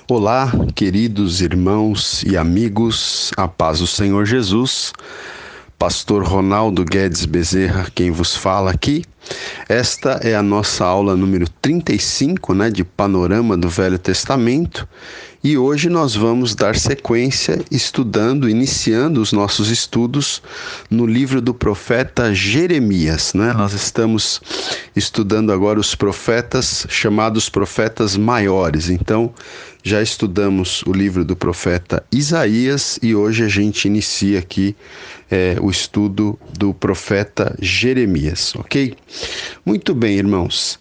Olá, queridos irmãos e amigos, a paz do Senhor Jesus. Pastor Ronaldo Guedes Bezerra, quem vos fala aqui. Esta é a nossa aula número 35, de Panorama do Velho Testamento. E hoje nós vamos dar sequência iniciando os nossos estudos no livro do profeta Jeremias, Nós estamos estudando agora os profetas chamados profetas maiores. Então, já estudamos o livro do profeta Isaías e hoje a gente inicia aqui o estudo do profeta Jeremias, ok? Muito bem, irmãos.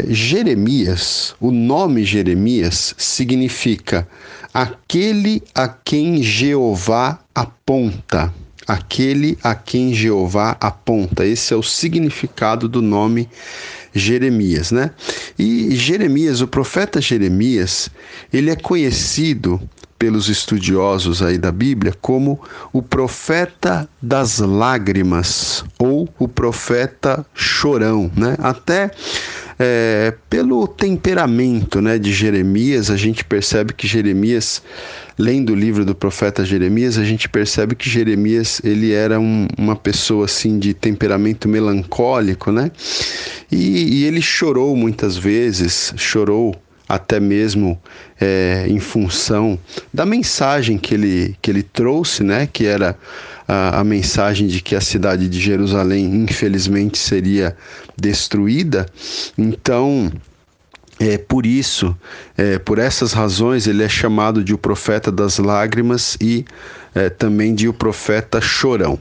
Jeremias, o nome Jeremias significa aquele a quem Jeová aponta. Aquele a quem Jeová aponta. Esse é o significado do nome Jeremias, E Jeremias, o profeta Jeremias, ele é conhecido pelos estudiosos aí da Bíblia como o profeta das lágrimas ou o profeta chorão, Até pelo temperamento, de Jeremias, a gente percebe que Jeremias, lendo o livro do profeta Jeremias, a gente percebe que Jeremias ele era uma pessoa assim de temperamento melancólico, E ele chorou muitas vezes, chorou até mesmo em função da mensagem que ele trouxe, que era a mensagem de que a cidade de Jerusalém, infelizmente, seria destruída. Então, por isso, por essas razões, ele é chamado de o profeta das lágrimas e também de o profeta chorão.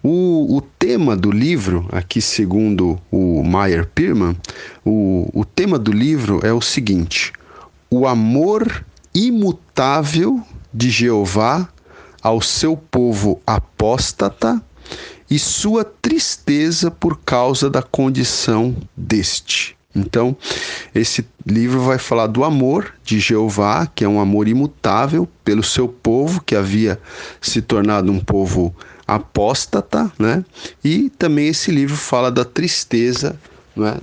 O tema do livro, aqui segundo o Meyer Pirman, o tema do livro é o seguinte: o amor imutável de Jeová ao seu povo apóstata e sua tristeza por causa da condição deste. Então, esse livro vai falar do amor de Jeová, que é um amor imutável pelo seu povo, que havia se tornado um povo apóstata, E também esse livro fala da tristeza,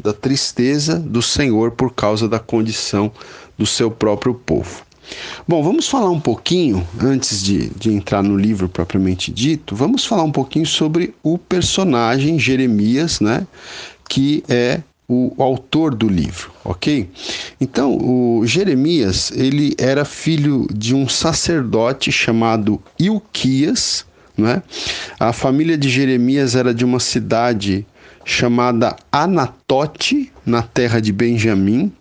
da tristeza do Senhor por causa da condição do seu próprio povo. Bom, vamos falar um pouquinho, antes de entrar no livro propriamente dito, vamos falar um pouquinho sobre o personagem Jeremias, que é o autor do livro, ok? Então, o Jeremias, ele era filho de um sacerdote chamado Ilquias, A família de Jeremias era de uma cidade chamada Anatote, na terra de Benjamim,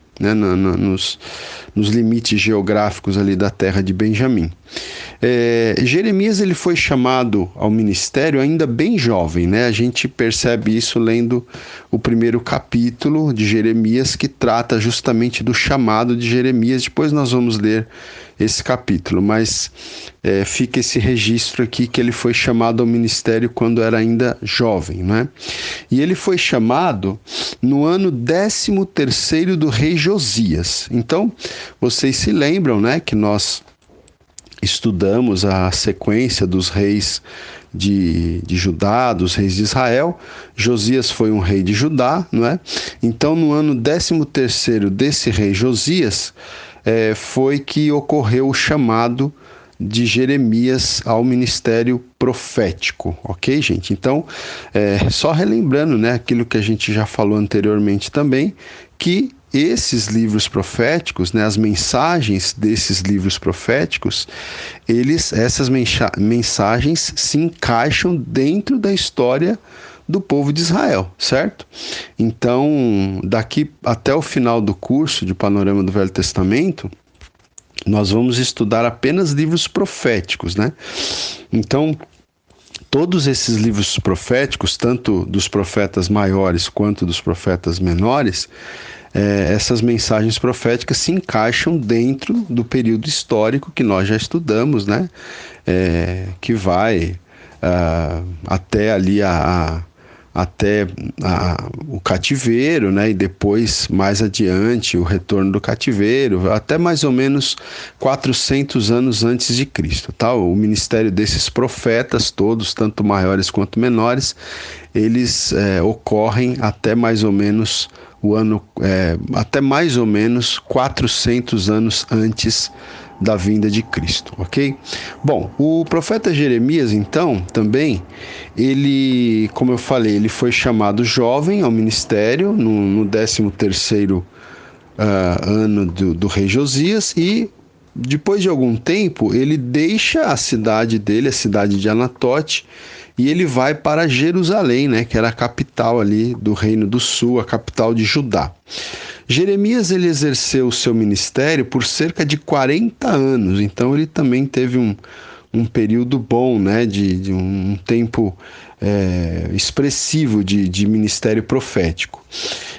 nos limites geográficos ali da terra de Benjamim. Jeremias ele foi chamado ao ministério ainda bem jovem, A gente percebe isso lendo o primeiro capítulo de Jeremias, que trata justamente do chamado de Jeremias. Depois nós vamos ler esse capítulo, mas fica esse registro aqui que ele foi chamado ao ministério quando era ainda jovem, E ele foi chamado no ano 13º do rei Josias. Então, vocês se lembram, que nós estudamos a sequência dos reis de Judá, dos reis de Israel. Josias foi um rei de Judá, Então, no ano 13º desse rei Josias, foi que ocorreu o chamado de Jeremias ao ministério profético, ok, gente? Então, só relembrando, aquilo que a gente já falou anteriormente também, que esses livros proféticos, as mensagens desses livros proféticos, essas mensagens se encaixam dentro da história do povo de Israel, certo? Então, daqui até o final do curso de Panorama do Velho Testamento, nós vamos estudar apenas livros proféticos, Então, todos esses livros proféticos, tanto dos profetas maiores quanto dos profetas menores, essas mensagens proféticas se encaixam dentro do período histórico que nós já estudamos, que vai até ali o cativeiro, e depois, mais adiante, o retorno do cativeiro, até mais ou menos 400 anos antes de Cristo, tá? O ministério desses profetas todos, tanto maiores quanto menores, eles ocorrem até mais ou menos o ano até mais ou menos 400 anos antes da vinda de Cristo, ok? Bom, o profeta Jeremias, então, também, ele, como eu falei, ele foi chamado jovem ao ministério no 13º ano do rei Josias, e depois de algum tempo ele deixa a cidade dele, a cidade de Anatote, e ele vai para Jerusalém, né, que era a capital ali do Reino do Sul, a capital de Judá. Jeremias, ele exerceu o seu ministério por cerca de 40 anos, então ele também teve um período bom, né, de um tempo expressivo de ministério profético.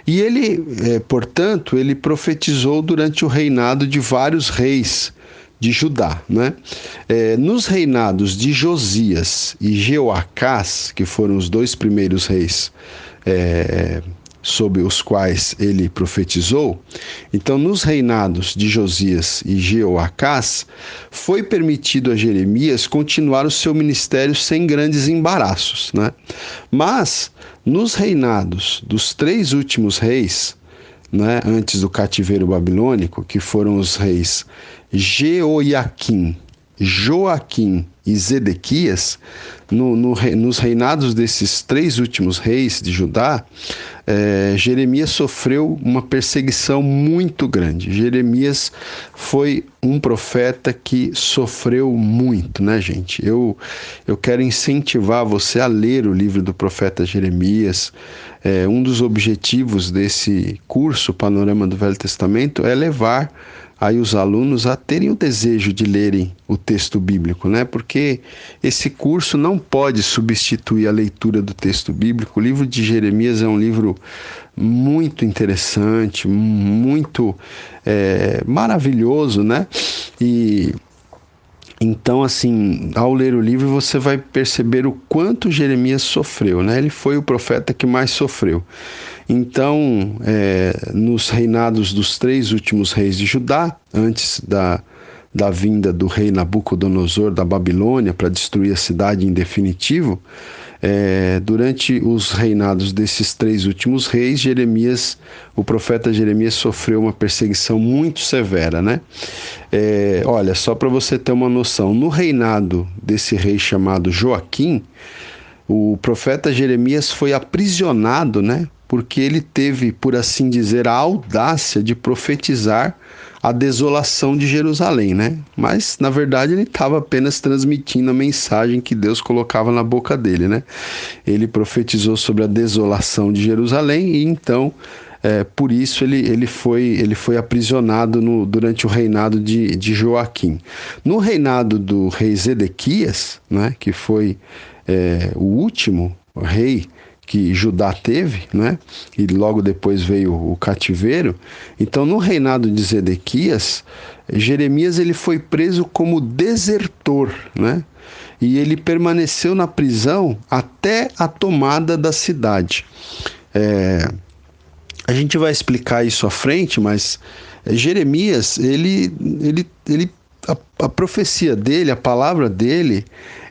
E ele, portanto, ele profetizou durante o reinado de vários reis de Judá, né? Nos reinados de Josias e Jeoacás, que foram os dois primeiros reis sobre os quais ele profetizou, então nos reinados de Josias e Jeoacás, foi permitido a Jeremias continuar o seu ministério sem grandes embaraços, né? Mas nos reinados dos 3 últimos reis, né, antes do cativeiro babilônico, que foram os reis Jeoiaquim, Joaquim e Zedequias, nos reinados desses 3 últimos reis de Judá, Jeremias sofreu uma perseguição muito grande. Jeremias foi um profeta que sofreu muito, né, gente? Eu quero incentivar você a ler o livro do profeta Jeremias. Um dos objetivos desse curso, Panorama do Velho Testamento, é levar aí os alunos a terem o desejo de lerem o texto bíblico, né? Porque esse curso não pode substituir a leitura do texto bíblico. O livro de Jeremias é um livro muito interessante, muito maravilhoso, né? E então, assim, ao ler o livro você vai perceber o quanto Jeremias sofreu, né? Ele foi o profeta que mais sofreu. Então, nos reinados dos 3 últimos reis de Judá, antes da vinda do rei Nabucodonosor da Babilônia para destruir a cidade em definitivo, durante os reinados desses 3 últimos reis, o profeta Jeremias sofreu uma perseguição muito severa, né? Olha, só para você ter uma noção, no reinado desse rei chamado Joaquim, o profeta Jeremias foi aprisionado, né? Porque ele teve, por assim dizer, a audácia de profetizar a desolação de Jerusalém, né? Mas, na verdade, ele estava apenas transmitindo a mensagem que Deus colocava na boca dele, né? Ele profetizou sobre a desolação de Jerusalém e, então, por isso ele foi aprisionado durante o reinado de Joaquim. No reinado do rei Zedequias, né, que foi o último rei que Judá teve, né? E logo depois veio o cativeiro. Então, no reinado de Zedequias, Jeremias ele foi preso como desertor, né? E ele permaneceu na prisão até a tomada da cidade. A gente vai explicar isso à frente, mas Jeremias, a profecia dele, a palavra dele,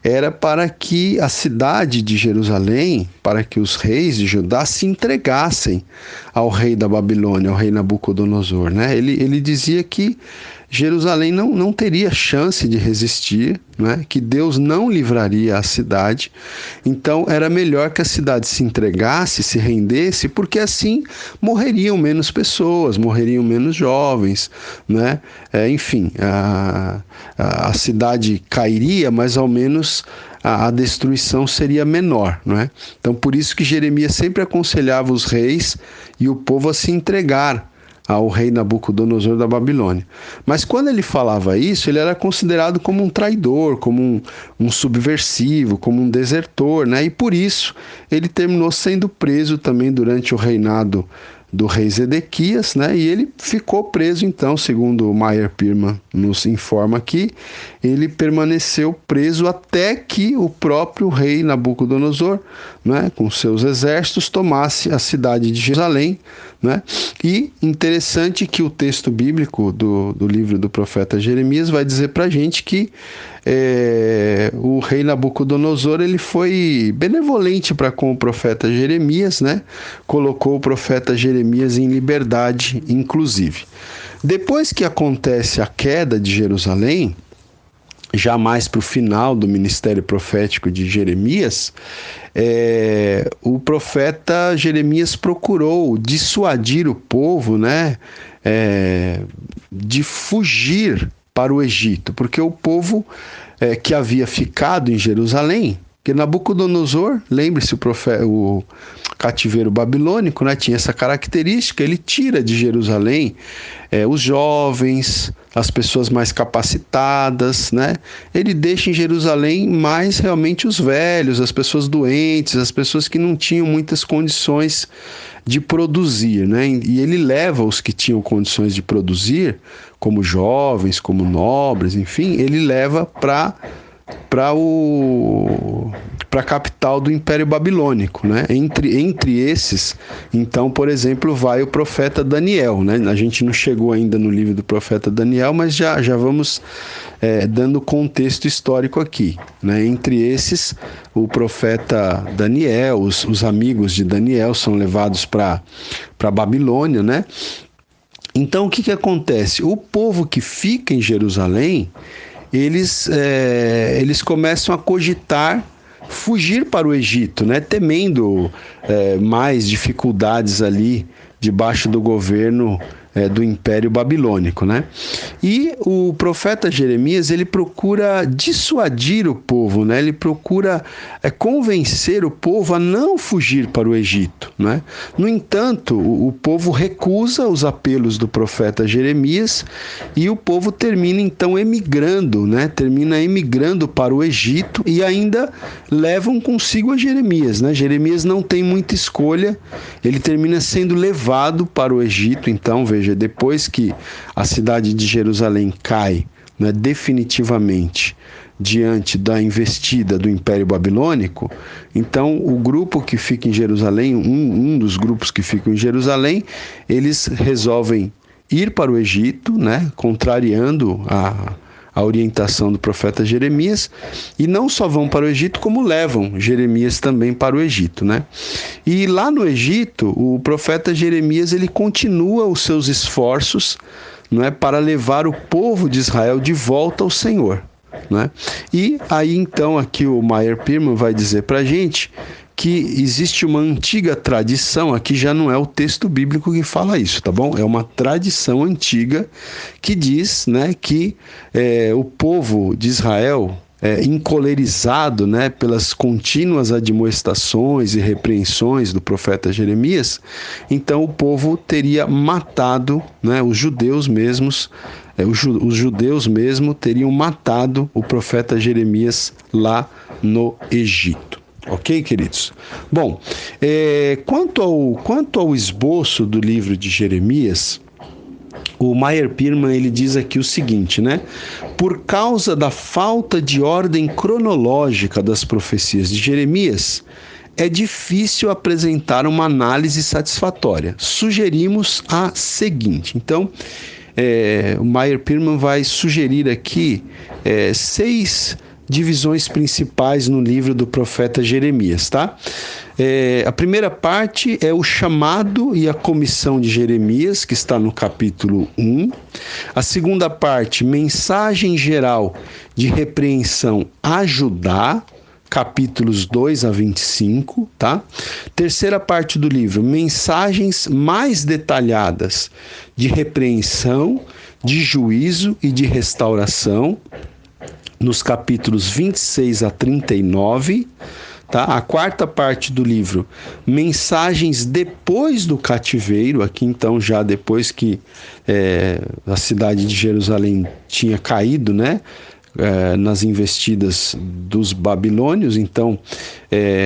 era para que a cidade de Jerusalém, para que os reis de Judá se entregassem ao rei da Babilônia, ao rei Nabucodonosor, né? Ele dizia que Jerusalém não teria chance de resistir, né? Que Deus não livraria a cidade. Então era melhor que a cidade se entregasse, se rendesse, porque assim morreriam menos pessoas, morreriam menos jovens, né? Enfim, a cidade cairia, mas ao menos a destruição seria menor, não é? Então por isso que Jeremias sempre aconselhava os reis e o povo a se entregar ao rei Nabucodonosor da Babilônia. Mas quando ele falava isso, ele era considerado como um traidor, como um subversivo, como um desertor, né? E por isso ele terminou sendo preso também durante o reinado do rei Zedequias, né? E ele ficou preso, então, segundo o Meyer Pirman nos informa aqui, ele permaneceu preso até que o próprio rei Nabucodonosor, né, com seus exércitos, tomasse a cidade de Jerusalém né? E interessante que o texto bíblico do livro do profeta Jeremias vai dizer para a gente que o rei Nabucodonosor ele foi benevolente para com o profeta Jeremias, né? Colocou o profeta Jeremias em liberdade, inclusive. Depois que acontece a queda de Jerusalém, já mais para o final do ministério profético de Jeremias, o profeta Jeremias procurou dissuadir o povo, né, de fugir para o Egito, porque o povo que havia ficado em Jerusalém, que Nabucodonosor, lembre-se, o cativeiro babilônico, né, tinha essa característica, ele tira de Jerusalém os jovens, as pessoas mais capacitadas, né? Ele deixa em Jerusalém mais realmente os velhos, as pessoas doentes, as pessoas que não tinham muitas condições de produzir, né? E ele leva os que tinham condições de produzir, como jovens, como nobres, enfim, ele leva para a capital do Império Babilônico, né? Entre esses, então, por exemplo, vai o profeta Daniel, né? A gente não chegou ainda no livro do profeta Daniel, mas já vamos dando contexto histórico aqui, né? Entre esses, o profeta Daniel, os amigos de Daniel são levados para a Babilônia, né? Então, o que acontece? O povo que fica em Jerusalém, eles começam a cogitar fugir para o Egito, né? Temendo mais dificuldades ali debaixo do governo do Império Babilônico, né? E o profeta Jeremias, ele procura dissuadir o povo, né? Ele procura convencer o povo a não fugir para o Egito, né? No entanto, o povo recusa os apelos do profeta Jeremias e o povo termina então emigrando, né? Termina emigrando para o Egito e ainda levam consigo a Jeremias, né? Jeremias não tem muita escolha, ele termina sendo levado para o Egito, então, veja, depois que a cidade de Jerusalém cai, né, definitivamente diante da investida do Império Babilônico, então o grupo que fica em Jerusalém, um dos grupos que ficam em Jerusalém, eles resolvem ir para o Egito, né, contrariando a orientação do profeta Jeremias, e não só vão para o Egito, como levam Jeremias também para o Egito, né? E lá no Egito, o profeta Jeremias, ele continua os seus esforços, não é, para levar o povo de Israel de volta ao Senhor, né? E aí então aqui o Meyer Pirman vai dizer para a gente que existe uma antiga tradição, aqui já não é o texto bíblico que fala isso, tá bom? É uma tradição antiga que diz, né, que o povo de Israel, encolerizado, né, pelas contínuas admoestações e repreensões do profeta Jeremias, então o povo teria matado, né, os judeus mesmos, os judeus mesmo teriam matado o profeta Jeremias lá no Egito. Ok, queridos? Bom, quanto ao esboço do livro de Jeremias, o Meyer Pirman, ele diz aqui o seguinte, né? Por causa da falta de ordem cronológica das profecias de Jeremias, é difícil apresentar uma análise satisfatória. Sugerimos a seguinte. Então, o Meyer Pirman vai sugerir aqui 6 divisões principais no livro do profeta Jeremias, tá? A primeira parte é o chamado e a comissão de Jeremias, que está no capítulo 1. A segunda parte, mensagem geral de repreensão a Judá, capítulos 2 a 25, tá? Terceira parte do livro, mensagens mais detalhadas de repreensão, de juízo e de restauração, nos capítulos 26 a 39, tá? A quarta parte do livro, mensagens depois do cativeiro, aqui então já depois que a cidade de Jerusalém tinha caído, né? Nas investidas dos babilônios, então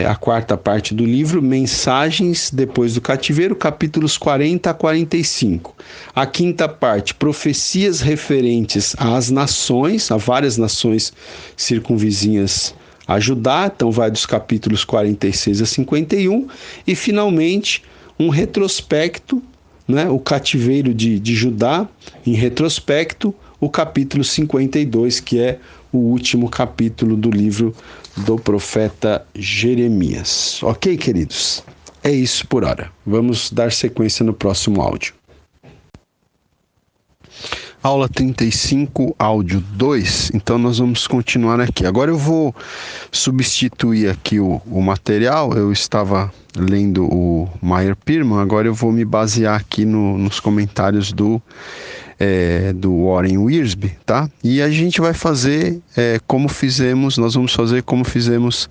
a quarta parte do livro, mensagens depois do cativeiro, capítulos 40 a 45. A quinta parte, profecias referentes às nações, a várias nações circunvizinhas a Judá, então vai dos capítulos 46 a 51, e finalmente um retrospecto né, o cativeiro de Judá, em retrospecto, o capítulo 52, que é o último capítulo do livro do profeta Jeremias. Ok, queridos? É isso por hora. Vamos dar sequência no próximo áudio. Aula 35, áudio 2. Então nós vamos continuar aqui. Agora eu vou substituir aqui o material. Eu estava lendo o Meyer Pearman, agora eu vou me basear aqui nos comentários do Warren Wiersbe, tá? E a gente vai fazer nós vamos fazer como fizemos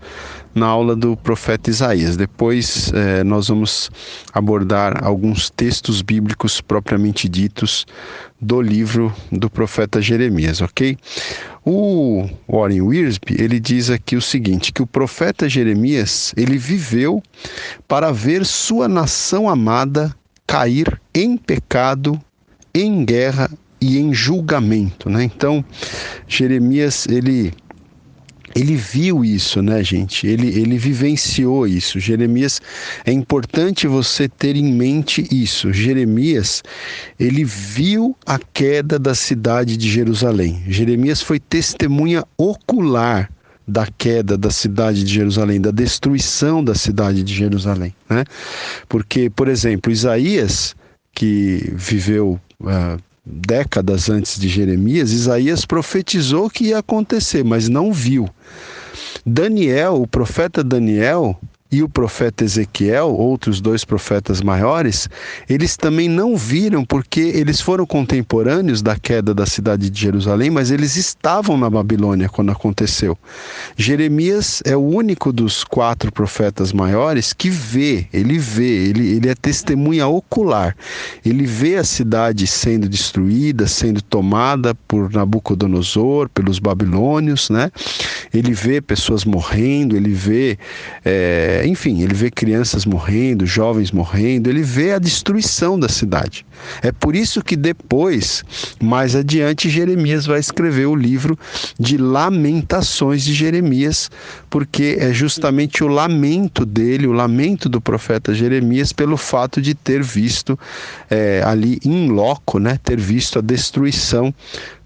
na aula do profeta Isaías. Depois nós vamos abordar alguns textos bíblicos propriamente ditos do livro do profeta Jeremias, ok? O Warren Wiersbe, ele diz aqui o seguinte, que o profeta Jeremias, ele viveu para ver sua nação amada cair em pecado, em guerra e em julgamento, né? Então, Jeremias, ele viu isso, né, gente? Ele vivenciou isso. Jeremias, é importante você ter em mente isso. Jeremias, ele viu a queda da cidade de Jerusalém. Jeremias foi testemunha ocular da queda da cidade de Jerusalém, da destruição da cidade de Jerusalém, né? Porque, por exemplo, Isaías, que viveu décadas antes de Jeremias, Isaías profetizou que ia acontecer, mas não viu. Daniel, o profeta Daniel e o profeta Ezequiel, outros dois profetas maiores, eles também não viram, porque eles foram contemporâneos da queda da cidade de Jerusalém, mas eles estavam na Babilônia quando aconteceu. Jeremias é o único dos 4 profetas maiores que ele é testemunha ocular. Ele vê a cidade sendo destruída, sendo tomada por Nabucodonosor, pelos babilônios, né? Ele vê pessoas morrendo, ele vê ele vê crianças morrendo, jovens morrendo, ele vê a destruição da cidade. É por isso que depois, mais adiante, Jeremias vai escrever o livro de Lamentações de Jeremias, porque é justamente o lamento dele, o lamento do profeta Jeremias, pelo fato de ter visto ali in loco, né, ter visto a destruição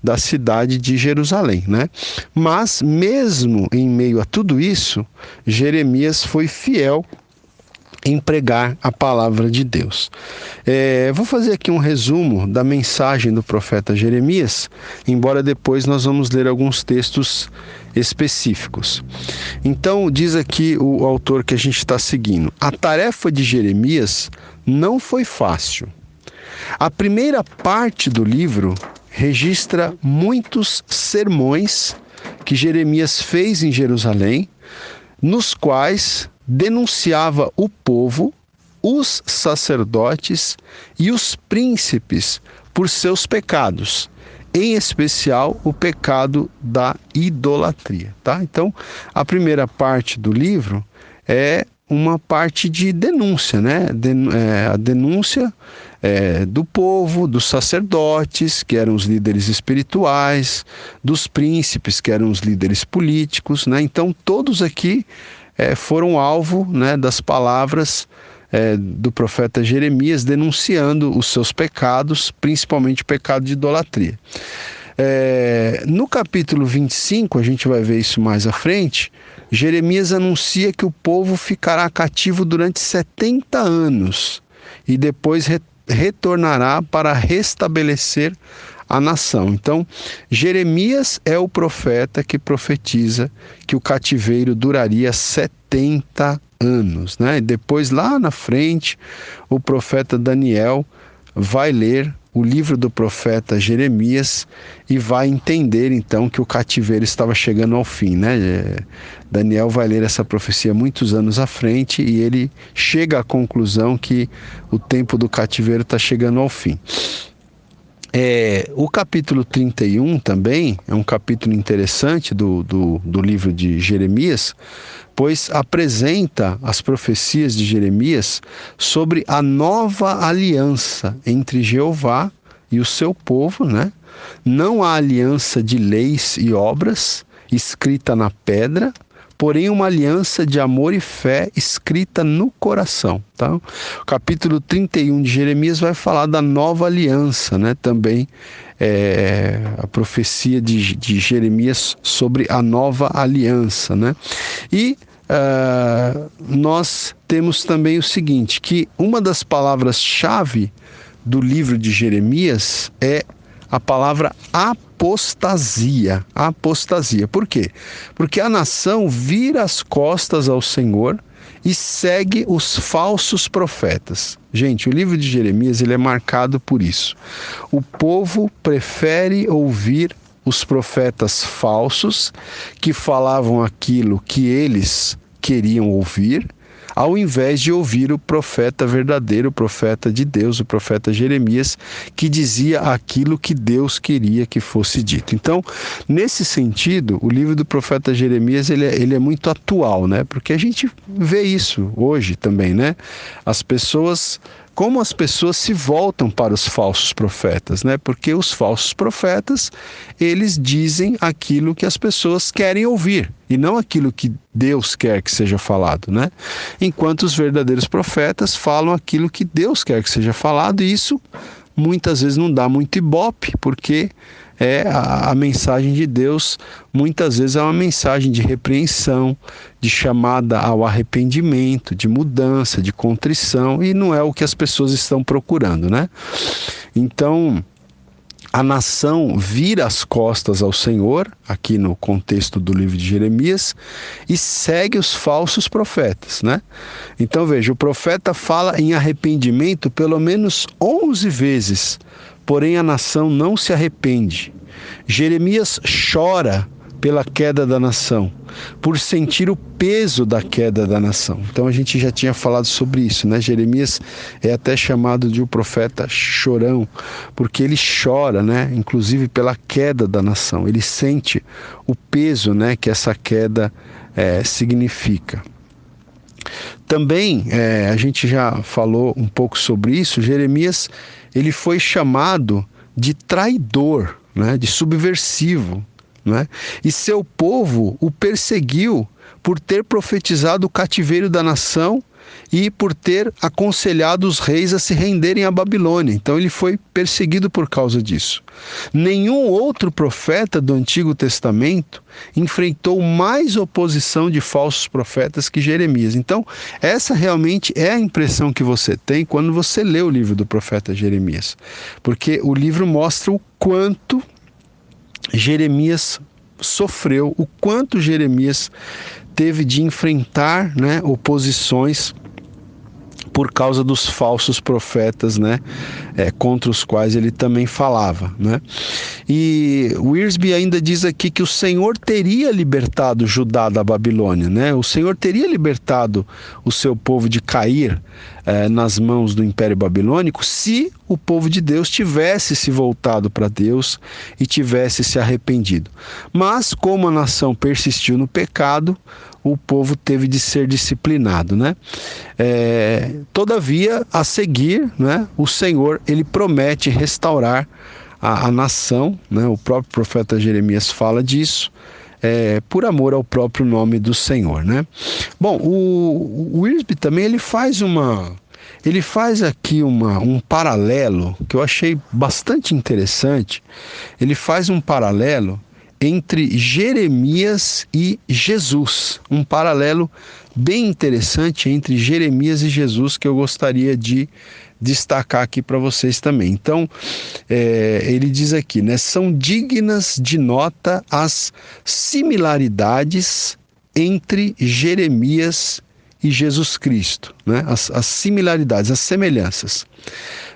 da cidade de Jerusalém, né? Mas mesmo em meio a tudo isso, Jeremias foi fiel em pregar a palavra de Deus. Vou fazer aqui um resumo da mensagem do profeta Jeremias, embora depois nós vamos ler alguns textos específicos. Então, diz aqui o autor que a gente está seguindo: a tarefa de Jeremias não foi fácil. A primeira parte do livro registra muitos sermões que Jeremias fez em Jerusalém, nos quais denunciava o povo, os sacerdotes e os príncipes por seus pecados, em especial o pecado da idolatria, tá? Então, a primeira parte do livro é uma parte de denúncia, né? A denúncia do povo, dos sacerdotes, que eram os líderes espirituais, dos príncipes, que eram os líderes políticos, né? Então, todos aqui foram alvo, né, das palavras do profeta Jeremias, denunciando os seus pecados, principalmente o pecado de idolatria. No capítulo 25, a gente vai ver isso mais à frente, Jeremias anuncia que o povo ficará cativo durante 70 anos e depois retornará para restabelecer a nação. Então, Jeremias é o profeta que profetiza que o cativeiro duraria 70 anos, né? E depois, lá na frente, o profeta Daniel vai ler o livro do profeta Jeremias e vai entender então que o cativeiro estava chegando ao fim, né? Daniel vai ler essa profecia muitos anos à frente e ele chega à conclusão que o tempo do cativeiro está chegando ao fim. O capítulo 31 também é um capítulo interessante do livro de Jeremias, pois apresenta as profecias de Jeremias sobre a nova aliança entre Jeová e o seu povo, né? Não a aliança de leis e obras escrita na pedra, porém uma aliança de amor e fé escrita no coração. Tá? O capítulo 31 de Jeremias vai falar da nova aliança, né? Também a profecia de Jeremias sobre a nova aliança, né? E nós temos também o seguinte, que uma das palavras-chave do livro de Jeremias é a palavra apostasia. Apostasia. Por quê? Porque a nação vira as costas ao Senhor e segue os falsos profetas. Gente, o livro de Jeremias ele é marcado por isso. O povo prefere ouvir os profetas falsos que falavam aquilo que eles queriam ouvir, ao invés de ouvir o profeta verdadeiro, o profeta de Deus, o profeta Jeremias, que dizia aquilo que Deus queria que fosse dito. Então, nesse sentido, o livro do profeta Jeremias ele é muito atual, né? Porque a gente vê isso hoje também, né? Como as pessoas se voltam para os falsos profetas, né? Porque os falsos profetas, eles dizem aquilo que as pessoas querem ouvir e não aquilo que Deus quer que seja falado, né? Enquanto os verdadeiros profetas falam aquilo que Deus quer que seja falado, e isso muitas vezes não dá muito ibope, porque a mensagem de Deus muitas vezes é uma mensagem de repreensão, de chamada ao arrependimento, de mudança, de contrição, e não é o que as pessoas estão procurando, né? Então, a nação vira as costas ao Senhor, aqui no contexto do livro de Jeremias, e segue os falsos profetas, né? Então veja, o profeta fala em arrependimento pelo menos 11 vezes, porém a nação não se arrepende. Jeremias chora pela queda da nação, por sentir o peso da queda da nação. Então a gente já tinha falado sobre isso, né? Jeremias é até chamado de o profeta chorão, porque ele chora, né? Inclusive pela queda da nação. Ele sente o peso, né? Que essa queda significa. Também, a gente já falou um pouco sobre isso, Jeremias ele foi chamado de traidor, né? De subversivo. Né? E seu povo o perseguiu por ter profetizado o cativeiro da nação e por ter aconselhado os reis a se renderem à Babilônia. Então ele foi perseguido por causa disso. Nenhum outro profeta do Antigo Testamento enfrentou mais oposição de falsos profetas que Jeremias. Então essa realmente é a impressão que você tem quando você lê o livro do profeta Jeremias. Porque o livro mostra o quanto Jeremias sofreu, o quanto Jeremias teve de enfrentar, né, oposições por causa dos falsos profetas, né, contra os quais ele também falava, né? E Wiersbe ainda diz aqui que o Senhor teria libertado Judá da Babilônia, né? O Senhor teria libertado o seu povo de cair nas mãos do Império Babilônico se o povo de Deus tivesse se voltado para Deus e tivesse se arrependido. Mas como a nação persistiu no pecado, o povo teve de ser disciplinado, né? Todavia, a seguir, né, o Senhor ele promete restaurar a nação, né? O próprio profeta Jeremias fala disso, por amor ao próprio nome do Senhor, né? Bom, o Wiersbe também ele faz aqui um paralelo que eu achei bastante interessante. Ele faz um paralelo entre Jeremias e Jesus, um paralelo bem interessante entre Jeremias e Jesus que eu gostaria de destacar aqui para vocês também. Então, ele diz aqui, né, são dignas de nota as similaridades entre Jeremias e Jesus Cristo, né? As similaridades, as semelhanças.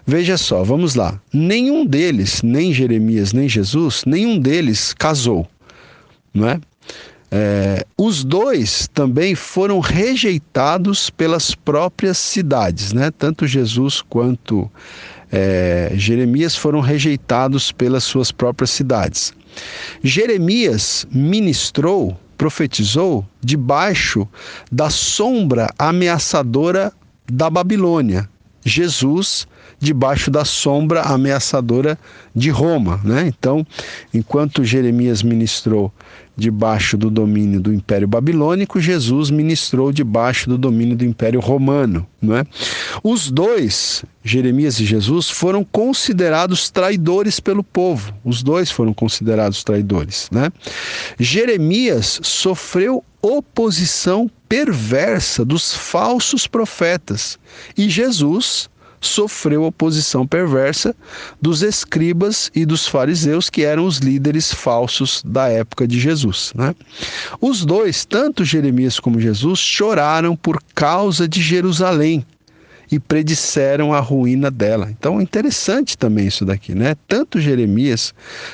Veja só, vamos lá. Nenhum deles, nem Jeremias, nem Jesus, nenhum deles casou, não é? Os dois também foram rejeitados pelas próprias cidades, né? Tanto Jesus quanto Jeremias foram rejeitados pelas suas próprias cidades. Jeremias profetizou debaixo da sombra ameaçadora da Babilônia. Jesus, debaixo da sombra ameaçadora de Roma, né? Então, enquanto Jeremias ministrou debaixo do domínio do Império Babilônico, Jesus ministrou debaixo do domínio do Império Romano, não é? Os dois, Jeremias e Jesus, foram considerados traidores pelo povo. Os dois foram considerados traidores, né? Jeremias sofreu oposição perversa dos falsos profetas e Jesus sofreu oposição perversa dos escribas e dos fariseus, que eram os líderes falsos da época de Jesus, né? Os dois, tanto Jeremias como Jesus, choraram por causa de Jerusalém e predisseram a ruína dela. Então é interessante também isso daqui, né? Tanto Jeremias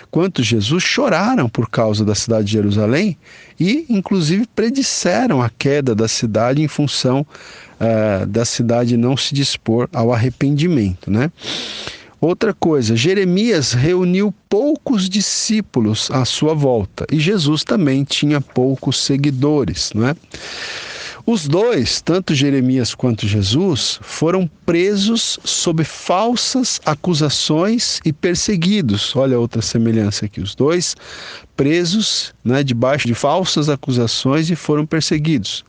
quanto Jesus choraram por causa da cidade de Jerusalém e, inclusive, predisseram a queda da cidade em função da cidade não se dispor ao arrependimento, né? Outra coisa, Jeremias reuniu poucos discípulos à sua volta e Jesus também tinha poucos seguidores, não é? Os dois, tanto Jeremias quanto Jesus, foram presos sob falsas acusações e perseguidos. Olha outra semelhança aqui, os dois presos, né, debaixo de falsas acusações e foram perseguidos.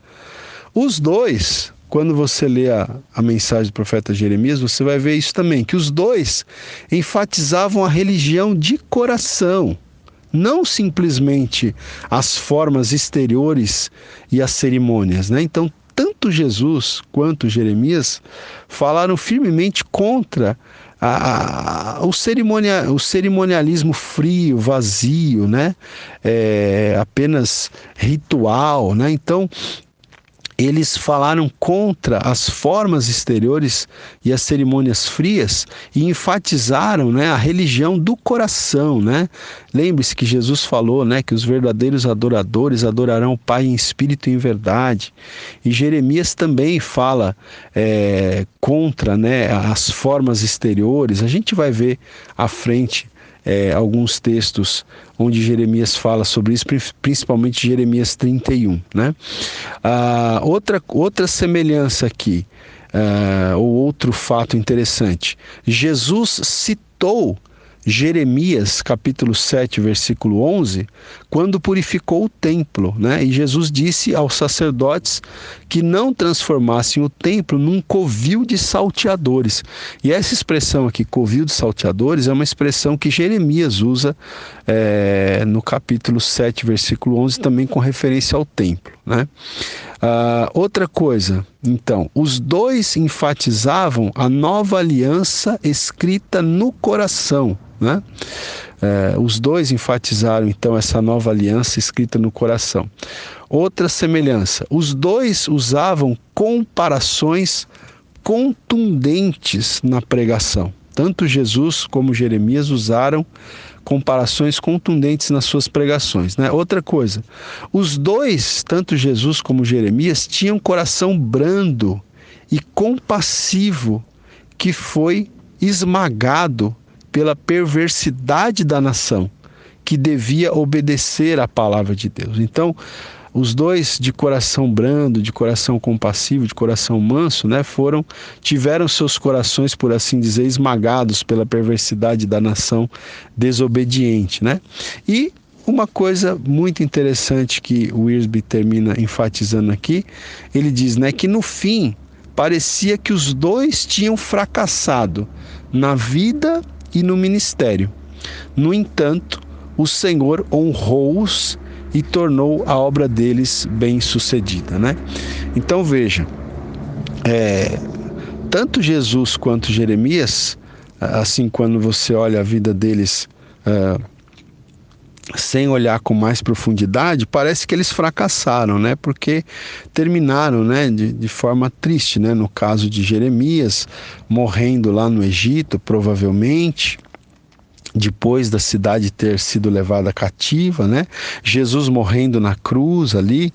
Os dois, quando você lê a mensagem do profeta Jeremias, você vai ver isso também, que os dois enfatizavam a religião de coração, não simplesmente as formas exteriores e as cerimônias, né? Então, tanto Jesus quanto Jeremias falaram firmemente contra o cerimonialismo frio, vazio, né? Apenas ritual, né? Então, eles falaram contra as formas exteriores e as cerimônias frias e enfatizaram, né, a religião do coração, né? Lembre-se que Jesus falou, né, que os verdadeiros adoradores adorarão o Pai em espírito e em verdade. E Jeremias também fala contra, né, as formas exteriores. A gente vai ver à frente alguns textos onde Jeremias fala sobre isso, principalmente Jeremias 31, né? Outra semelhança aqui, ou outro fato interessante, Jesus citou Jeremias capítulo 7, versículo 11, quando purificou o templo, né? E Jesus disse aos sacerdotes que não transformassem o templo num covil de salteadores. E essa expressão aqui, covil de salteadores, é uma expressão que Jeremias usa no capítulo 7, versículo 11, também com referência ao templo, né? Outra coisa, então, os dois enfatizavam a nova aliança escrita no coração, né? Os dois enfatizaram então essa nova aliança escrita no coração. Outra semelhança, os dois usavam comparações contundentes na pregação. Tanto Jesus como Jeremias usaram comparações contundentes nas suas pregações, né? Outra coisa, os dois, tanto Jesus como Jeremias, tinham coração brando e compassivo que foi esmagado pela perversidade da nação, que devia obedecer à palavra de Deus. Então, os dois de coração brando, de coração compassivo, de coração manso, né, tiveram seus corações, por assim dizer, esmagados pela perversidade da nação desobediente, né? E uma coisa muito interessante que o Wiersbe termina enfatizando aqui, ele diz, né, que no fim parecia que os dois tinham fracassado na vida e no ministério. No entanto, o Senhor honrou-os e tornou a obra deles bem-sucedida, né? Então veja, tanto Jesus quanto Jeremias, assim, quando você olha a vida deles sem olhar com mais profundidade, parece que eles fracassaram, né? Porque terminaram, né, de forma triste, né? No caso de Jeremias, morrendo lá no Egito, provavelmente, depois da cidade ter sido levada cativa, né? Jesus morrendo na cruz ali.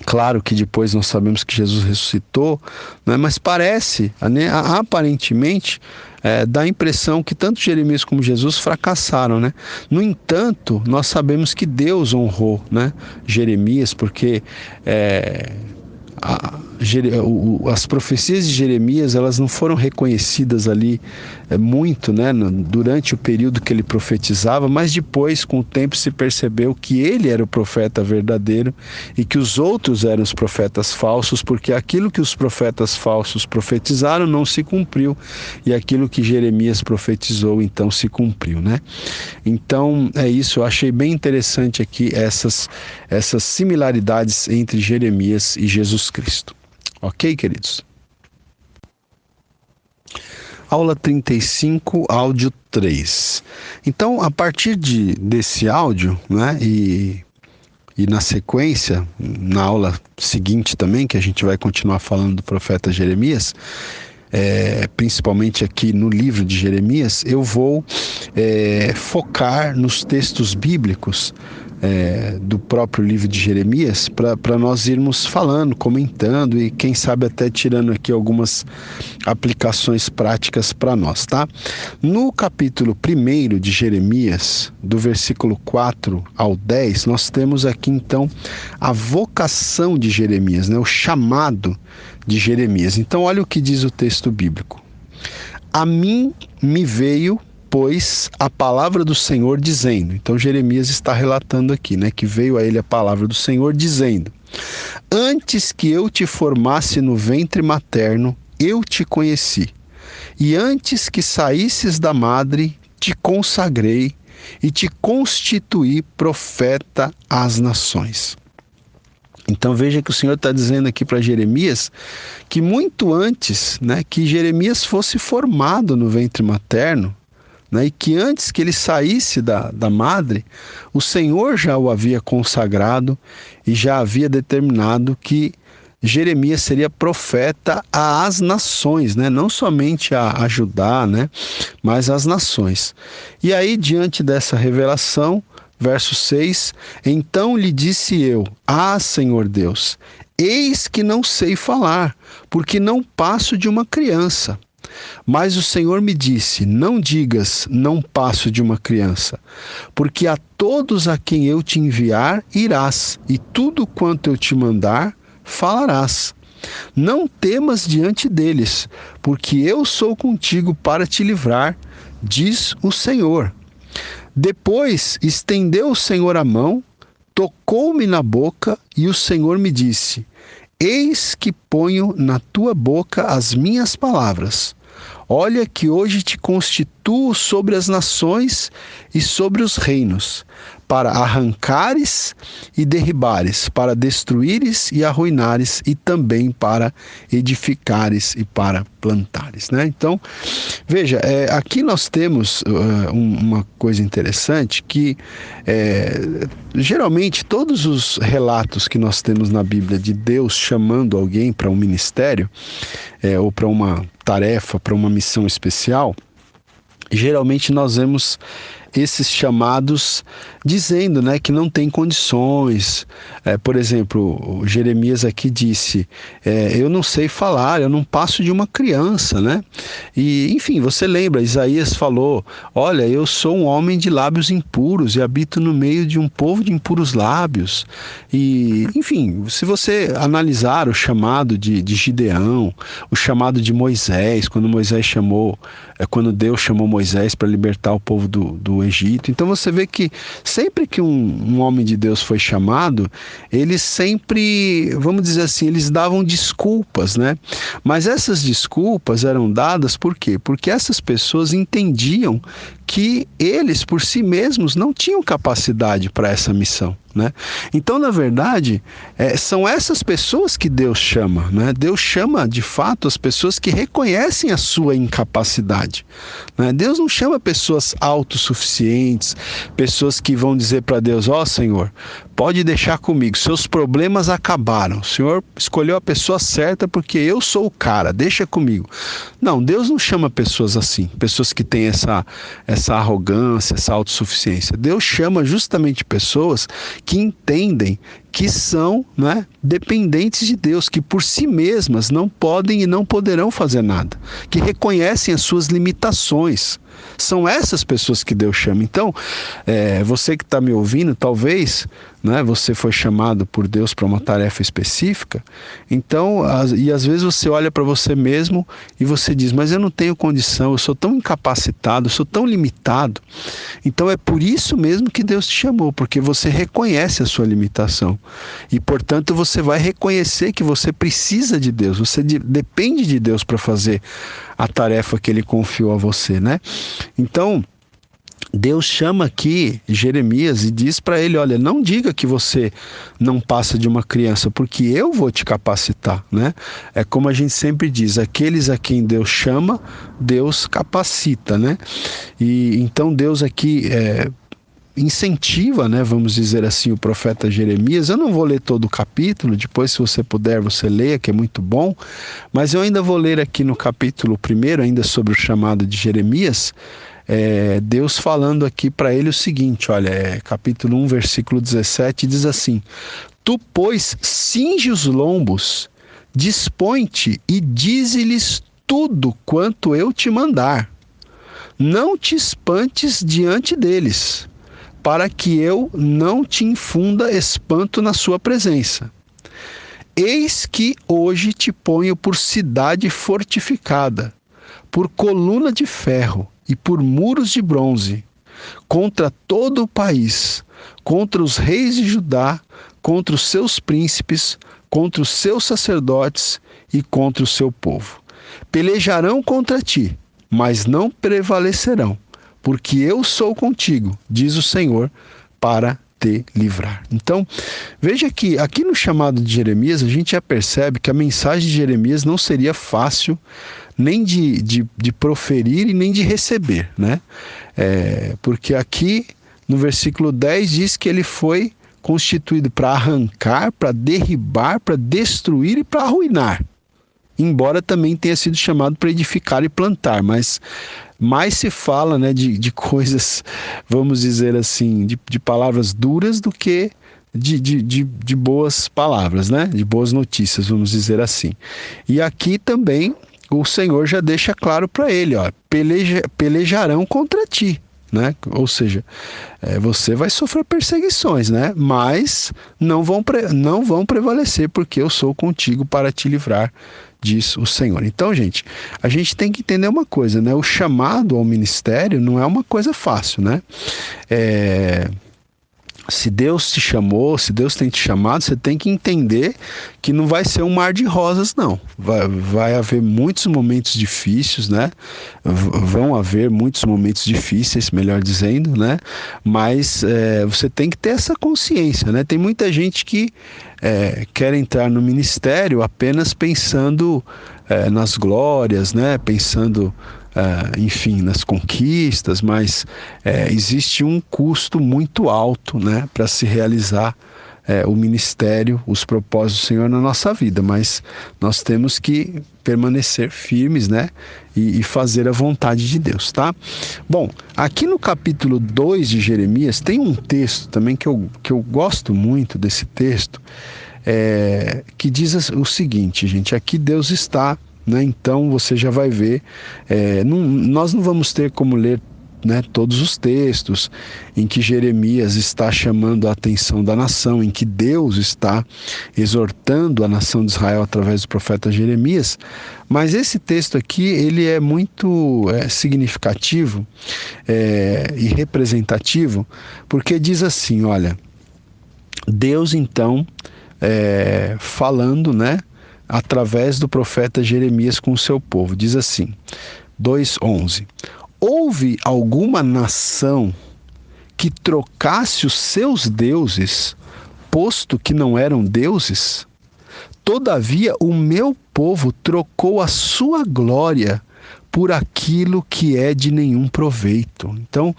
Claro que depois nós sabemos que Jesus ressuscitou, né? Mas parece, né, aparentemente, dá a impressão que tanto Jeremias como Jesus fracassaram, né? No entanto, nós sabemos que Deus honrou, né, Jeremias, porque as profecias de Jeremias, elas não foram reconhecidas ali muito, né, durante o período que ele profetizava, mas depois, com o tempo, se percebeu que ele era o profeta verdadeiro e que os outros eram os profetas falsos, porque aquilo que os profetas falsos profetizaram não se cumpriu e aquilo que Jeremias profetizou então se cumpriu, né? Então é isso, eu achei bem interessante aqui essas similaridades entre Jeremias e Jesus Cristo. Ok, queridos? Aula 35, áudio 3. Então, a partir desse áudio, né, e na sequência, na aula seguinte também, que a gente vai continuar falando do profeta Jeremias, principalmente aqui no livro de Jeremias, eu vou focar nos textos bíblicos do próprio livro de Jeremias, para nós irmos falando, comentando e quem sabe até tirando aqui algumas aplicações práticas para nós, tá? No capítulo 1 de Jeremias, do versículo 4 ao 10, nós temos aqui então a vocação de Jeremias, né? O chamado de Jeremias. Então olha o que diz o texto bíblico. A mim me veio, pois, a palavra do Senhor dizendo. Então Jeremias está relatando aqui, né, que veio a ele a palavra do Senhor dizendo: antes que eu te formasse no ventre materno, eu te conheci. E antes que saísses da madre, te consagrei e te constituí profeta às nações. Então veja que o Senhor está dizendo aqui para Jeremias que muito antes, né, que Jeremias fosse formado no ventre materno, né, e que antes que ele saísse da madre, o Senhor já o havia consagrado e já havia determinado que Jeremias seria profeta às nações, né, não somente a Judá, né, mas às nações. E aí, diante dessa revelação, verso 6, então lhe disse eu: ah, Senhor Deus, eis que não sei falar, porque não passo de uma criança. Mas o Senhor me disse: não digas, não passo de uma criança, porque a todos a quem eu te enviar irás, e tudo quanto eu te mandar falarás. Não temas diante deles, porque eu sou contigo para te livrar, diz o Senhor. Depois estendeu o Senhor a mão, tocou-me na boca, e o Senhor me disse: eis que ponho na tua boca as minhas palavras. Olha que hoje te constituo sobre as nações e sobre os reinos, para arrancares e derribares, para destruíres e arruinares, e também para edificares e para plantares, né? Então, veja, aqui nós temos uma coisa interessante que geralmente todos os relatos que nós temos na Bíblia de Deus chamando alguém para um ministério ou para uma tarefa, para uma missão especial, geralmente nós vemos esses chamados dizendo, né, que não tem condições. Por exemplo, Jeremias aqui disse: eu não sei falar, eu não passo de uma criança, né? E, enfim, você lembra, Isaías falou: olha, eu sou um homem de lábios impuros e habito no meio de um povo de impuros lábios. E, enfim, se você analisar o chamado de Gideão, o chamado de Moisés, quando Deus chamou Moisés para libertar o povo do Egito, então você vê que sempre que um homem de Deus foi chamado, eles sempre, vamos dizer assim, eles davam desculpas, né? Mas essas desculpas eram dadas por quê? Porque essas pessoas entendiam que eles, por si mesmos, não tinham capacidade para essa missão, né? Então, na verdade, são essas pessoas que Deus chama, né? Deus chama, de fato, as pessoas que reconhecem a sua incapacidade, né? Deus não chama pessoas autossuficientes, pessoas que vão dizer para Deus: ó, Senhor, pode deixar comigo, seus problemas acabaram, o Senhor escolheu a pessoa certa porque eu sou o cara, deixa comigo. Não, Deus não chama pessoas assim, pessoas que têm essa arrogância, essa autossuficiência. Deus chama justamente pessoas que entendem que são, né, dependentes de Deus, que por si mesmas não podem e não poderão fazer nada, que reconhecem as suas limitações. São essas pessoas que Deus chama. Então, você que está me ouvindo, talvez, né, você foi chamado por Deus para uma tarefa específica. Então, às vezes você olha para você mesmo e você diz, mas eu não tenho condição, eu sou tão incapacitado, eu sou tão limitado. Então é por isso mesmo que Deus te chamou, porque você reconhece a sua limitação. E, portanto, você vai reconhecer que você precisa de Deus, você depende de Deus para fazer a tarefa que Ele confiou a você, né? Então, Deus chama aqui Jeremias e diz para ele, olha, não diga que você não passa de uma criança, porque eu vou te capacitar, né? É como a gente sempre diz, aqueles a quem Deus chama, Deus capacita, né? E então Deus aqui incentiva, né, vamos dizer assim, o profeta Jeremias. Eu não vou ler todo o capítulo, depois se você puder você leia, que é muito bom, mas eu ainda vou ler aqui no capítulo 1, ainda sobre o chamado de Jeremias, Deus falando aqui para ele o seguinte, olha, capítulo 1, versículo 17, diz assim, tu, pois, cinge os lombos, dispõe-te e dize-lhes tudo quanto eu te mandar. Não te espantes diante deles, para que eu não te infunda espanto na sua presença. Eis que hoje te ponho por cidade fortificada, por coluna de ferro e por muros de bronze, contra todo o país, contra os reis de Judá, contra os seus príncipes, contra os seus sacerdotes e contra o seu povo. Pelejarão contra ti, mas não prevalecerão, porque eu sou contigo, diz o Senhor, para te livrar. Então, veja que aqui no chamado de Jeremias, a gente já percebe que a mensagem de Jeremias não seria fácil nem de proferir e nem de receber, né? Porque aqui no versículo 10 diz que ele foi constituído para arrancar, para derribar, para destruir e para arruinar. Embora também tenha sido chamado para edificar e plantar, mas mais se fala, né, de coisas, vamos dizer assim, de palavras duras do que de boas palavras, né? De boas notícias, vamos dizer assim. E aqui também o Senhor já deixa claro para ele, ó, pelejarão contra ti, né? Ou seja, você vai sofrer perseguições, né? Mas não vão prevalecer, porque eu sou contigo para te livrar, diz o Senhor. Então, gente, a gente tem que entender uma coisa, né? O chamado ao ministério não é uma coisa fácil, né? Se Deus te chamou, se Deus tem te chamado, você tem que entender que não vai ser um mar de rosas, não. Vai haver muitos momentos difíceis, né? Vão haver muitos momentos difíceis, melhor dizendo, né? Mas você tem que ter essa consciência, né? Tem muita gente que quer entrar no ministério apenas pensando nas glórias, né? Pensando enfim, nas conquistas, mas existe um custo muito alto, né, para se realizar o ministério, os propósitos do Senhor na nossa vida, mas nós temos que permanecer firmes, né, e fazer a vontade de Deus, tá? Bom, aqui no capítulo 2 de Jeremias tem um texto também que eu gosto muito desse texto, que diz o seguinte, gente, aqui Deus está, né? Então você já vai ver, nós não vamos ter como ler, né, todos os textos em que Jeremias está chamando a atenção da nação, em que Deus está exortando a nação de Israel através do profeta Jeremias, mas esse texto aqui ele é muito significativo e representativo, porque diz assim, olha, Deus então falando, né, através do profeta Jeremias com o seu povo. Diz assim, 2:11. Houve alguma nação que trocasse os seus deuses, posto que não eram deuses? Todavia o meu povo trocou a sua glória por aquilo que é de nenhum proveito. Então,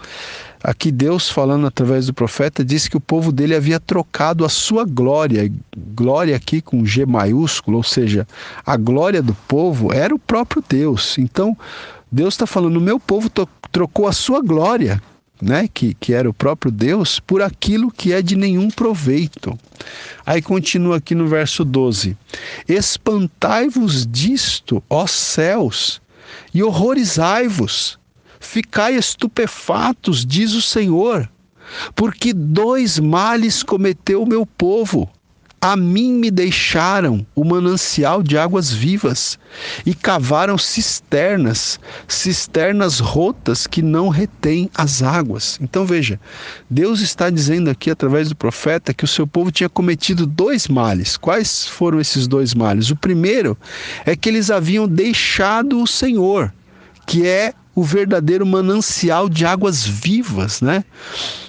aqui Deus, falando através do profeta, diz que o povo dele havia trocado a sua glória, glória aqui com G maiúsculo, ou seja, a glória do povo era o próprio Deus. Então, Deus está falando, o meu povo trocou a sua glória, né, que era o próprio Deus, por aquilo que é de nenhum proveito. Aí continua aqui no verso 12: espantai-vos disto, ó céus, e horrorizai-vos, ficai estupefatos, diz o Senhor, porque 2 males cometeu o meu povo. A mim me deixaram o manancial de águas vivas e cavaram cisternas rotas que não retêm as águas. Então veja, Deus está dizendo aqui através do profeta que o seu povo tinha cometido 2 males. Quais foram esses 2 males? O primeiro é que eles haviam deixado o Senhor, que é o verdadeiro manancial de águas vivas, né?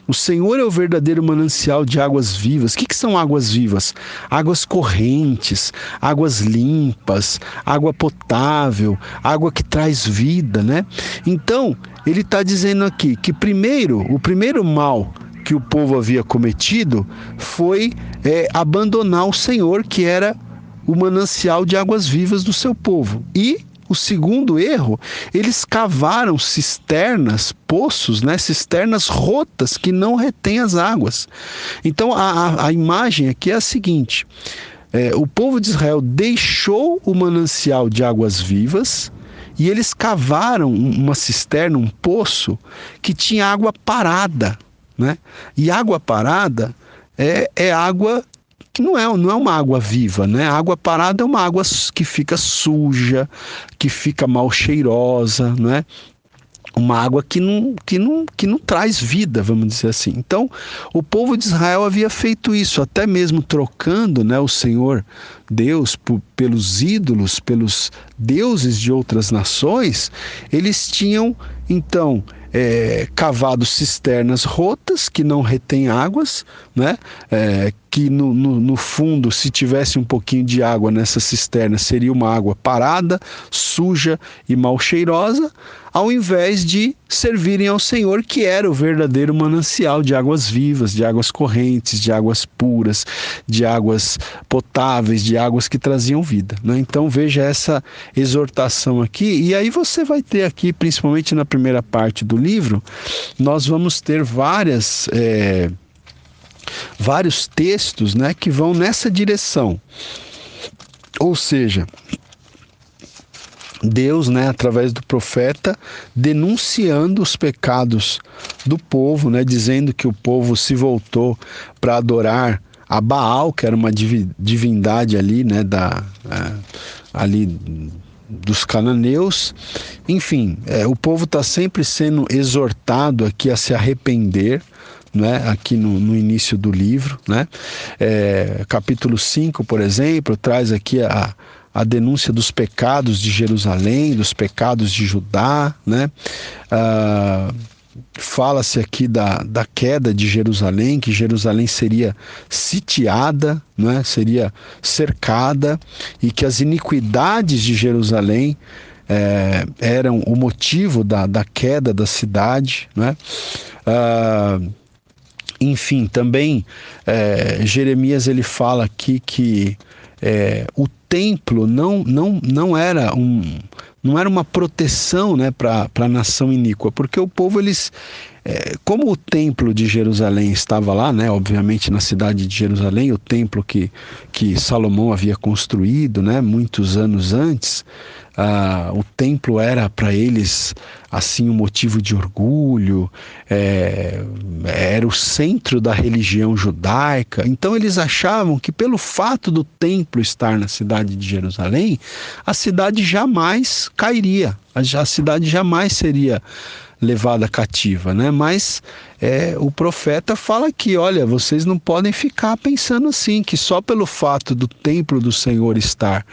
O Senhor é o verdadeiro manancial de águas vivas. O que são águas vivas? Águas correntes, águas limpas, água potável, água que traz vida, né? Então, ele está dizendo aqui que o primeiro mal que o povo havia cometido foi abandonar o Senhor, que era o manancial de águas vivas do seu povo. E o segundo erro, eles cavaram cisternas, poços, né? Cisternas rotas que não retêm as águas. Então a imagem aqui é a seguinte: o povo de Israel deixou o manancial de águas vivas e eles cavaram uma cisterna, um poço que tinha água parada, né? E água parada é água que não é uma água viva, né? A água parada é uma água que fica suja, que fica mal cheirosa, né? Uma água que não traz vida, vamos dizer assim. Então, o povo de Israel havia feito isso, até mesmo trocando, né, o Senhor Deus pelos ídolos, pelos deuses de outras nações. Eles tinham, então, cavado cisternas rotas que não retêm águas, né? Que no fundo, se tivesse um pouquinho de água nessa cisterna, seria uma água parada, suja e mal cheirosa, ao invés de servirem ao Senhor, que era o verdadeiro manancial de águas vivas, de águas correntes, de águas puras, de águas potáveis, de águas que traziam vida, né? Então veja essa exortação aqui, e aí você vai ter aqui, principalmente na primeira parte do livro, nós vamos ter vários textos, né, que vão nessa direção. Ou seja, Deus, né, através do profeta, denunciando os pecados do povo, né, dizendo que o povo se voltou para adorar a Baal, que era uma divindade ali, né, ali dos cananeus. Enfim, o povo está sempre sendo exortado aqui a se arrepender, né, aqui no início do livro, né? Capítulo 5, por exemplo, traz aqui a denúncia dos pecados de Jerusalém, dos pecados de Judá, né? Fala-se aqui da queda de Jerusalém, que Jerusalém seria sitiada, né? Seria cercada, e que as iniquidades de Jerusalém eram o motivo da queda da cidade, né? Enfim, também Jeremias ele fala aqui que o templo não era uma proteção, né, para a nação iníqua, porque o povo, como o templo de Jerusalém estava lá, né, obviamente na cidade de Jerusalém, o templo que Salomão havia construído, né, muitos anos antes, o templo era para eles assim um motivo de orgulho, era o centro da religião judaica. Então eles achavam que pelo fato do templo estar na cidade de Jerusalém, a cidade jamais cairia, a cidade jamais seria levada cativa, né? Mas o profeta fala que, olha, vocês não podem ficar pensando assim, que só pelo fato do templo do Senhor estar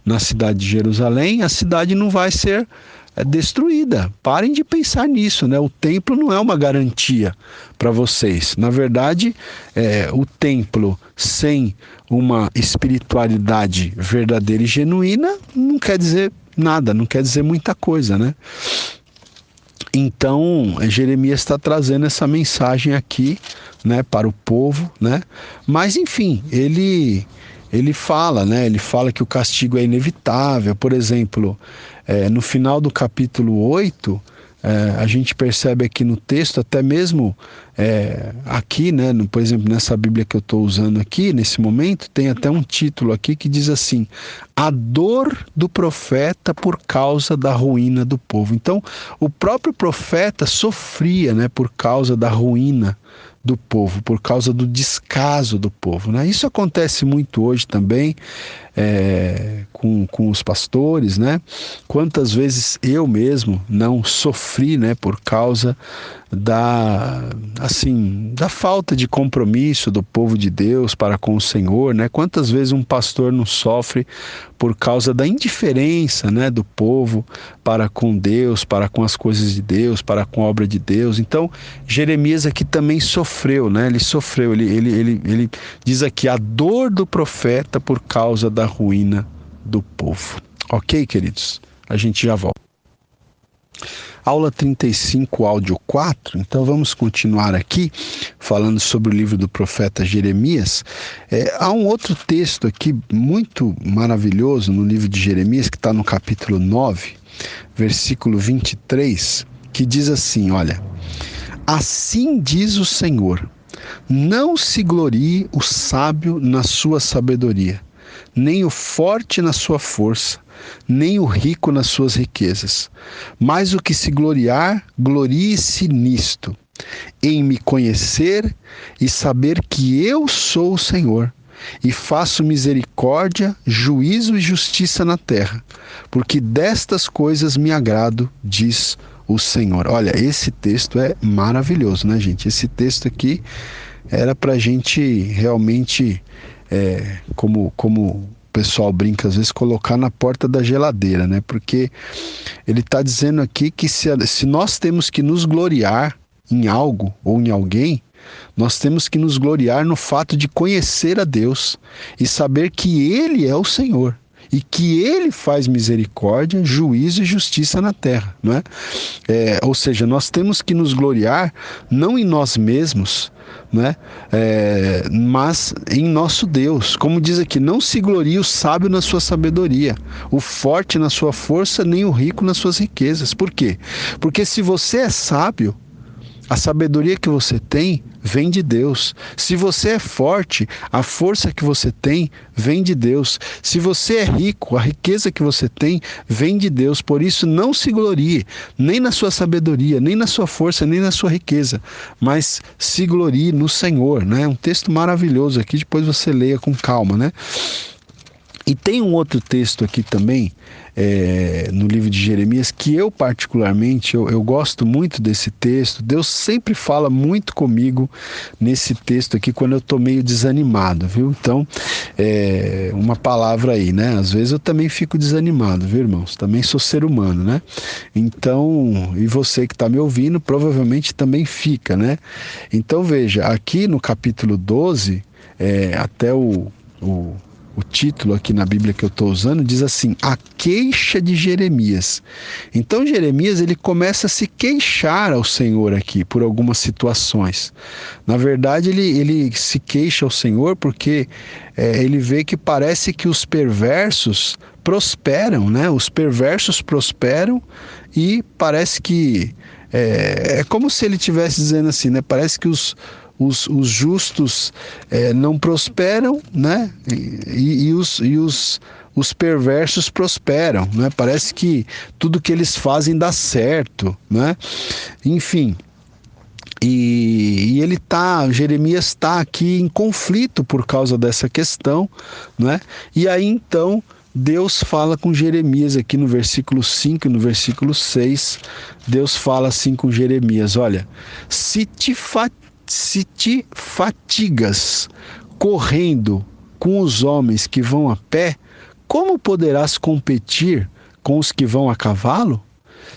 na cidade de Jerusalém, a cidade não vai ser destruída. Parem de pensar nisso, né? O templo não é uma garantia para vocês. Na verdade, o templo sem uma espiritualidade verdadeira e genuína não quer dizer nada, não quer dizer muita coisa, né? Então, Jeremias está trazendo essa mensagem aqui, né, para o povo, né? Mas, enfim, ele fala, né? Ele fala que o castigo é inevitável. Por exemplo, no final do capítulo 8, A gente percebe aqui no texto, até mesmo aqui, né, por exemplo, nessa Bíblia que eu estou usando aqui, nesse momento, tem até um título aqui que diz assim: a dor do profeta por causa da ruína do povo. Então, o próprio profeta sofria, né, por causa da ruína do povo, por causa do descaso do povo, né? Isso acontece muito hoje também com os pastores, né? Quantas vezes eu mesmo não sofri, né, por causa da falta de compromisso do povo de Deus para com o Senhor, né? Quantas vezes um pastor não sofre por causa da indiferença, né, do povo para com Deus, para com as coisas de Deus, para com a obra de Deus. Então, Jeremias aqui também sofreu, né? Ele sofreu, ele diz aqui a dor do profeta por causa da ruína do povo. Ok, queridos? A gente já volta. Aula 35, áudio 4. Então vamos continuar aqui falando sobre o livro do profeta Jeremias. Há um outro texto aqui muito maravilhoso no livro de Jeremias, que está no capítulo 9, versículo 23, que diz assim, olha: assim diz o Senhor, não se glorie o sábio na sua sabedoria, nem o forte na sua força, nem o rico nas suas riquezas. Mas o que se gloriar, glorie-se nisto, em me conhecer e saber que eu sou o Senhor, e faço misericórdia, juízo e justiça na terra, porque destas coisas me agrado, diz o Senhor. Olha, esse texto é maravilhoso, né, gente? Esse texto aqui era para a gente realmente, como o pessoal brinca às vezes, colocar na porta da geladeira, né? Porque ele está dizendo aqui que se nós temos que nos gloriar em algo ou em alguém, nós temos que nos gloriar no fato de conhecer a Deus e saber que Ele é o Senhor e que Ele faz misericórdia, juízo e justiça na terra, não é? Ou seja, nós temos que nos gloriar não em nós mesmos, né? Mas em nosso Deus. Como diz aqui, não se glorie o sábio na sua sabedoria, o forte na sua força, nem o rico nas suas riquezas. Por quê? Porque se você é sábio, a sabedoria que você tem vem de Deus. Se você é forte, a força que você tem vem de Deus. Se você é rico, a riqueza que você tem vem de Deus. Por isso, não se glorie nem na sua sabedoria, nem na sua força, nem na sua riqueza, mas se glorie no Senhor, né? Um texto maravilhoso aqui, depois você leia com calma, né? E tem um outro texto aqui também, no livro de Jeremias, que eu particularmente, eu gosto muito desse texto. Deus sempre fala muito comigo nesse texto aqui quando eu estou meio desanimado, viu? Então, uma palavra aí, né? Às vezes eu também fico desanimado, viu, irmãos? Também sou ser humano, né? Então, e você que está me ouvindo, provavelmente também fica, né? Então, veja, aqui no capítulo 12, até o título aqui na Bíblia que eu estou usando diz assim: a queixa de Jeremias. Então Jeremias, ele começa a se queixar ao Senhor aqui por algumas situações. Na verdade, ele se queixa ao Senhor porque ele vê que parece que os perversos prosperam, né? Os perversos prosperam e parece que é como se ele estivesse dizendo assim, né? Parece que os justos não prosperam, né? E os perversos prosperam, né? Parece que tudo que eles fazem dá certo, né? Enfim, e Jeremias está aqui em conflito por causa dessa questão, né? E aí então Deus fala com Jeremias aqui no versículo 5 e no versículo 6, Deus fala assim com Jeremias: olha, se te fatigas correndo com os homens que vão a pé, como poderás competir com os que vão a cavalo?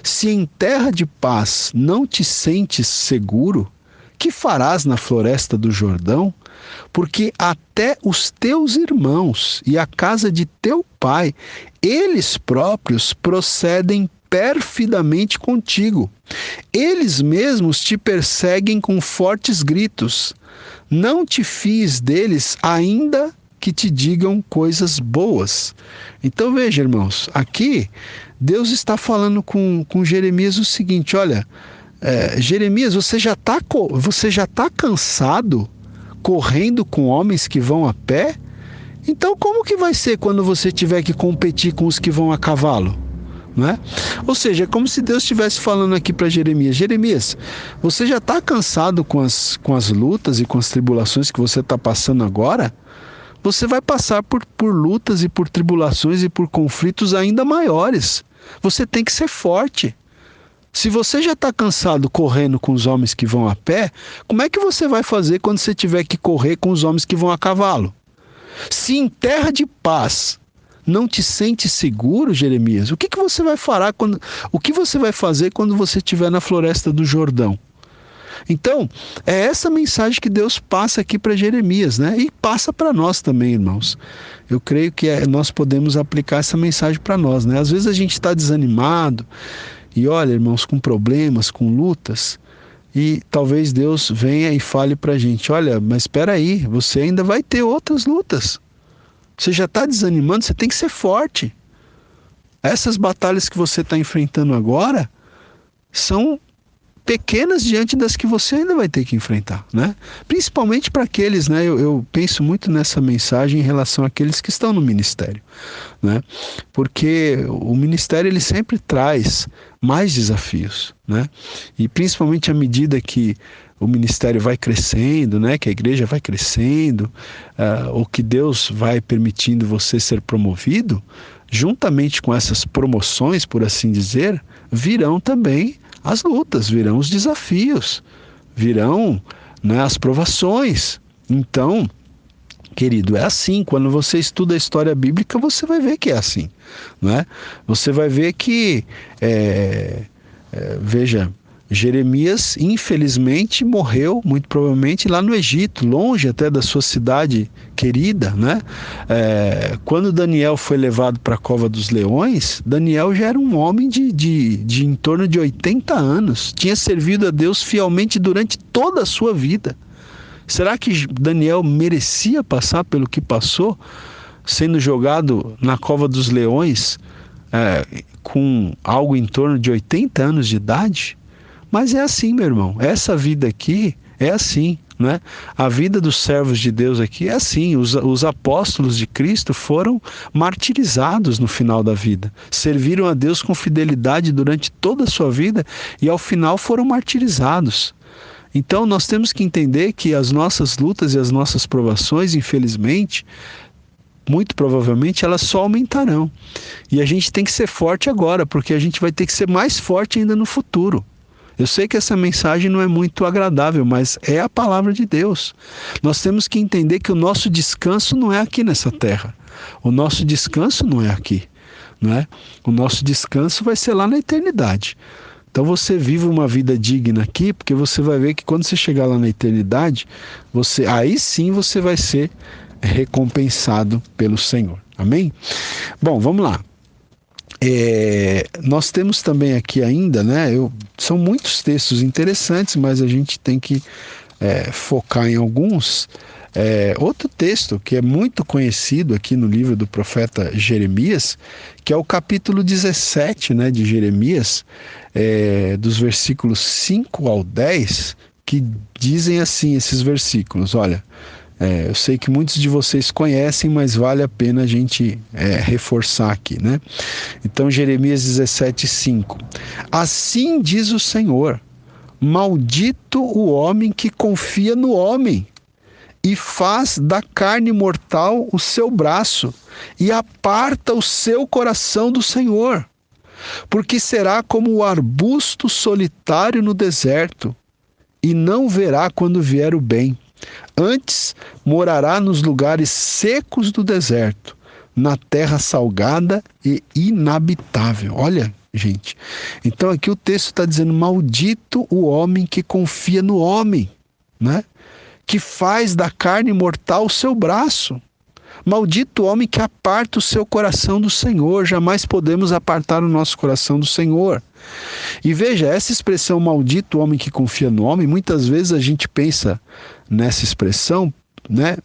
Se em terra de paz não te sentes seguro, que farás na floresta do Jordão? Porque até os teus irmãos e a casa de teu pai, eles próprios procedem perfidamente contigo. Eles mesmos te perseguem com fortes gritos. Não te fies deles, ainda que te digam coisas boas. Então veja, irmãos, aqui Deus está falando com Jeremias o seguinte: olha, Jeremias, você já tá cansado correndo com homens que vão a pé? Então como que vai ser quando você tiver que competir com os que vão a cavalo? Né? Ou seja, é como se Deus estivesse falando aqui para Jeremias: Jeremias, você já está cansado com as lutas e com as tribulações que você está passando agora? Você vai passar por lutas e por tribulações e por conflitos ainda maiores. Você tem que ser forte. Se você já está cansado correndo com os homens que vão a pé, como é que você vai fazer quando você tiver que correr com os homens que vão a cavalo? Se em terra de paz não te sente seguro, Jeremias, o que você vai fazer quando você estiver na floresta do Jordão? Então, é essa mensagem que Deus passa aqui para Jeremias, né? E passa para nós também, irmãos. Eu creio que nós podemos aplicar essa mensagem para nós, né? Às vezes a gente está desanimado e olha, irmãos, com problemas, com lutas, e talvez Deus venha e fale para a gente: olha, mas espera aí, você ainda vai ter outras lutas. Você já está desanimando, você tem que ser forte. Essas batalhas que você está enfrentando agora são pequenas diante das que você ainda vai ter que enfrentar, né? Principalmente para aqueles, né? Eu penso muito nessa mensagem em relação àqueles que estão no ministério, né? Porque o ministério ele sempre traz mais desafios, né? E principalmente à medida que o ministério vai crescendo, né? Que a igreja vai crescendo, ou que Deus vai permitindo você ser promovido, juntamente com essas promoções, por assim dizer, virão também as lutas, virão os desafios, virão, né, as provações. Então, querido, é assim. Quando você estuda a história bíblica, você vai ver que é assim, né? Você vai ver que, veja, Jeremias, infelizmente, morreu, muito provavelmente, lá no Egito, longe até da sua cidade querida, né? Quando Daniel foi levado para a cova dos leões, Daniel já era um homem de em torno de 80 anos, tinha servido a Deus fielmente durante toda a sua vida. Será que Daniel merecia passar pelo que passou, sendo jogado na cova dos leões, com algo em torno de 80 anos de idade? Mas é assim, meu irmão, essa vida aqui é assim, né? A vida dos servos de Deus aqui é assim. Os apóstolos de Cristo foram martirizados no final da vida, serviram a Deus com fidelidade durante toda a sua vida e ao final foram martirizados. Então nós temos que entender que as nossas lutas e as nossas provações, infelizmente, muito provavelmente elas só aumentarão. E a gente tem que ser forte agora, porque a gente vai ter que ser mais forte ainda no futuro. Eu sei que essa mensagem não é muito agradável, mas é a palavra de Deus. Nós temos que entender que o nosso descanso não é aqui nessa terra. O nosso descanso não é aqui, não é? O nosso descanso vai ser lá na eternidade. Então você vive uma vida digna aqui, porque você vai ver que quando você chegar lá na eternidade, aí sim você vai ser recompensado pelo Senhor. Amém? Bom, vamos lá. Nós temos também aqui ainda, né? São muitos textos interessantes, mas a gente tem que focar em alguns. Outro texto que é muito conhecido aqui no livro do profeta Jeremias, que é o capítulo 17, né, de Jeremias, dos versículos 5 ao 10, que dizem assim esses versículos: olha, eu sei que muitos de vocês conhecem, mas vale a pena a gente reforçar aqui, né? Então, Jeremias 17:5. Assim diz o Senhor: maldito o homem que confia no homem e faz da carne mortal o seu braço e aparta o seu coração do Senhor, porque será como o arbusto solitário no deserto e não verá quando vier o bem. Antes morará nos lugares secos do deserto, na terra salgada e inabitável. Olha, gente, então aqui o texto está dizendo: maldito o homem que confia no homem, né? Que faz da carne mortal o seu braço. Maldito o homem que aparta o seu coração do Senhor. Jamais podemos apartar o nosso coração do Senhor. E veja, essa expressão maldito o homem que confia no homem, muitas vezes a gente pensa nessa expressão né,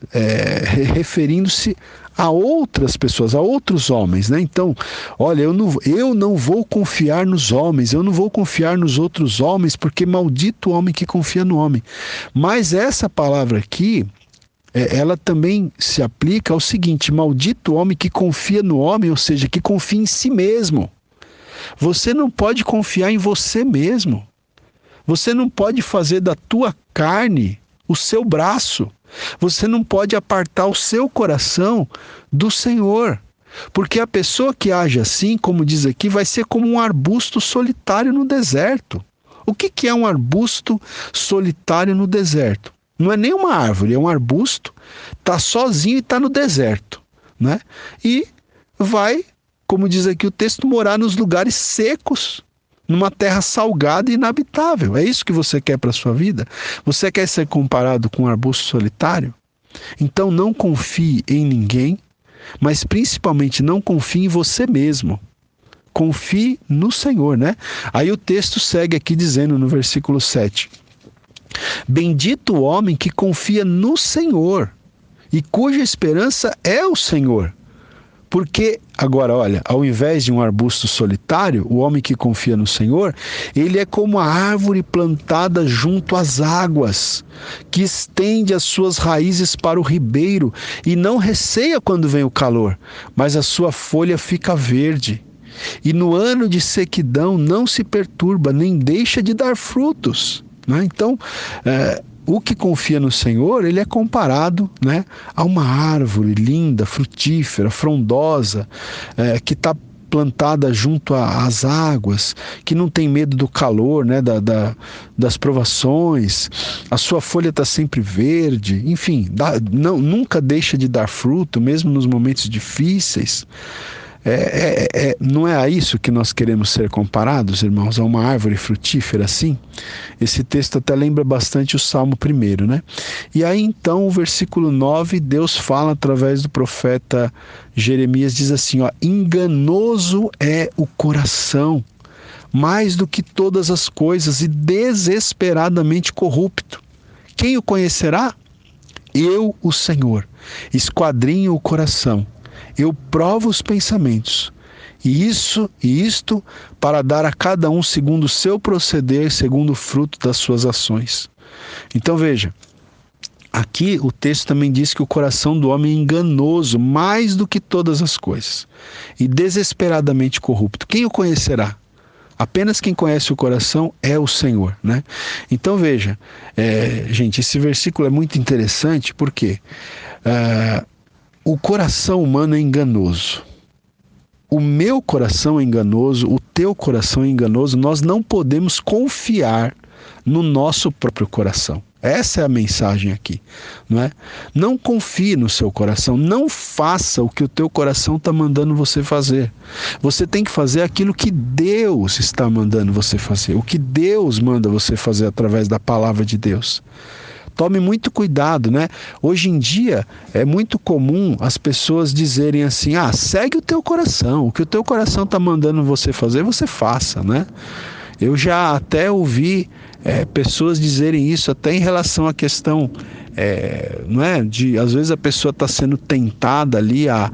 referindo-se a outras pessoas, a outros homens, né? Então, olha, eu não vou confiar nos homens, eu não vou confiar nos outros homens, porque maldito o homem que confia no homem. Mas essa palavra aqui, ela também se aplica ao seguinte: maldito o homem que confia no homem, ou seja, que confia em si mesmo. Você não pode confiar em você mesmo. Você não pode fazer da tua carne o seu braço. Você não pode apartar o seu coração do Senhor. Porque a pessoa que age assim, como diz aqui, vai ser como um arbusto solitário no deserto. O que é um arbusto solitário no deserto? Não é nem uma árvore, é um arbusto, está sozinho e está no deserto, né? E vai, como diz aqui o texto, morar nos lugares secos, numa terra salgada e inabitável. É isso que você quer para a sua vida? Você quer ser comparado com um arbusto solitário? Então não confie em ninguém, mas principalmente não confie em você mesmo. Confie no Senhor, né? Aí o texto segue aqui dizendo no versículo 7: bendito o homem que confia no Senhor e cuja esperança é o Senhor. Porque, agora, olha, ao invés de um arbusto solitário, o homem que confia no Senhor, ele é como a árvore plantada junto às águas, que estende as suas raízes para o ribeiro e não receia quando vem o calor, mas a sua folha fica verde. E no ano de sequidão não se perturba, nem deixa de dar frutos, né? Então, o que confia no Senhor, ele é comparado, né, a uma árvore linda, frutífera, frondosa, que está plantada junto às águas, que não tem medo do calor, né, das provações, a sua folha está sempre verde, enfim, nunca deixa de dar fruto, mesmo nos momentos difíceis. Não é a isso que nós queremos ser comparados, irmãos, a uma árvore frutífera assim? Esse texto até lembra bastante o Salmo 1, né? E aí então o versículo 9, Deus fala através do profeta Jeremias, diz assim, ó: enganoso é o coração, mais do que todas as coisas, e desesperadamente corrupto. Quem o conhecerá? Eu, o Senhor, esquadrinho o coração. Eu provo os pensamentos, e isto para dar a cada um segundo o seu proceder, segundo o fruto das suas ações. Então veja, aqui o texto também diz que o coração do homem é enganoso, mais do que todas as coisas, e desesperadamente corrupto. Quem o conhecerá? Apenas quem conhece o coração é o Senhor, né? Então veja, gente, esse versículo é muito interessante, porque o coração humano é enganoso. O meu coração é enganoso, o teu coração é enganoso. Nós não podemos confiar no nosso próprio coração. Essa é a mensagem aqui, não é? Não confie no seu coração, não faça o que o teu coração está mandando você fazer. Você tem que fazer aquilo que Deus está mandando você fazer, o que Deus manda você fazer através da palavra de Deus. Tome muito cuidado, né? Hoje em dia é muito comum as pessoas dizerem assim: segue o teu coração, o que o teu coração está mandando você fazer, você faça, né? Eu já até ouvi pessoas dizerem isso até em relação à questão, não é? De às vezes a pessoa está sendo tentada ali a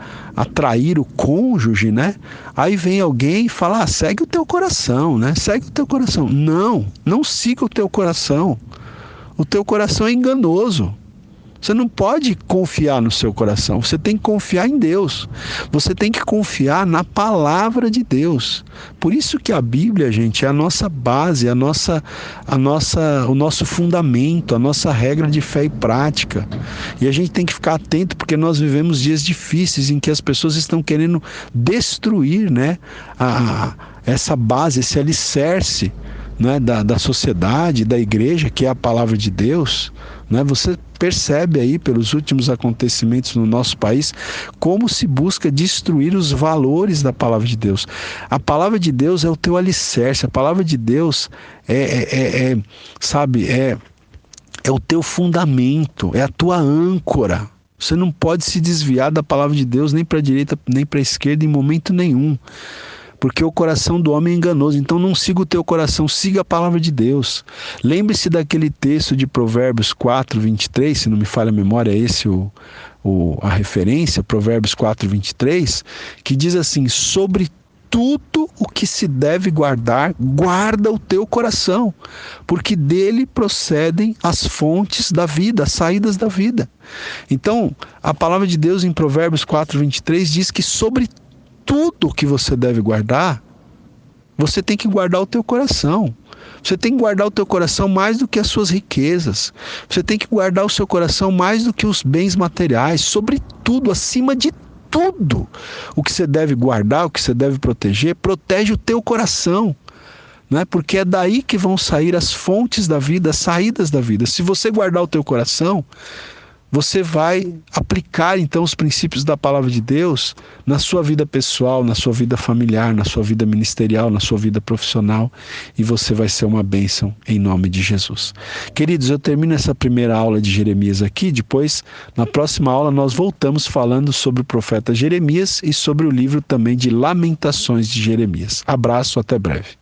trair o cônjuge, né? Aí vem alguém e fala: segue o teu coração, né? Segue o teu coração. Não siga o teu coração. O teu coração é enganoso. Você não pode confiar no seu coração. Você tem que confiar em Deus. Você tem que confiar na palavra de Deus. Por isso que a Bíblia, gente, é a nossa base, o nosso fundamento, a nossa regra de fé e prática. E a gente tem que ficar atento, porque nós vivemos dias difíceis em que as pessoas estão querendo destruir, né, essa base, esse alicerce, né, da sociedade, da igreja, que é a palavra de Deus, né? Você percebe aí pelos últimos acontecimentos no nosso país como se busca destruir os valores da palavra de Deus. A palavra de Deus é o teu alicerce, a palavra de Deus é o teu fundamento, é a tua âncora. Você não pode se desviar da palavra de Deus nem para a direita nem para a esquerda em momento nenhum. porque o coração do homem é enganoso. Então não siga o teu coração, siga a palavra de Deus. Lembre-se daquele texto de Provérbios 4, 23, se não me falha a memória, é esse a referência, Provérbios 4, 23, que diz assim: sobre tudo o que se deve guardar, guarda o teu coração, porque dele procedem as fontes da vida, as saídas da vida. Então, a palavra de Deus em Provérbios 4, 23 diz que sobre tudo que você deve guardar, você tem que guardar o teu coração. Você tem que guardar o teu coração mais do que as suas riquezas. Você tem que guardar o seu coração mais do que os bens materiais. Sobre tudo, acima de tudo, o que você deve guardar, o que você deve proteger, protege o teu coração, né? Porque é daí que vão sair as fontes da vida, as saídas da vida. Se você guardar o teu coração, você vai aplicar então os princípios da palavra de Deus na sua vida pessoal, na sua vida familiar, na sua vida ministerial, na sua vida profissional, e você vai ser uma bênção em nome de Jesus. Queridos, eu termino essa primeira aula de Jeremias aqui, depois na próxima aula nós voltamos falando sobre o profeta Jeremias e sobre o livro também de Lamentações de Jeremias. Abraço, até breve.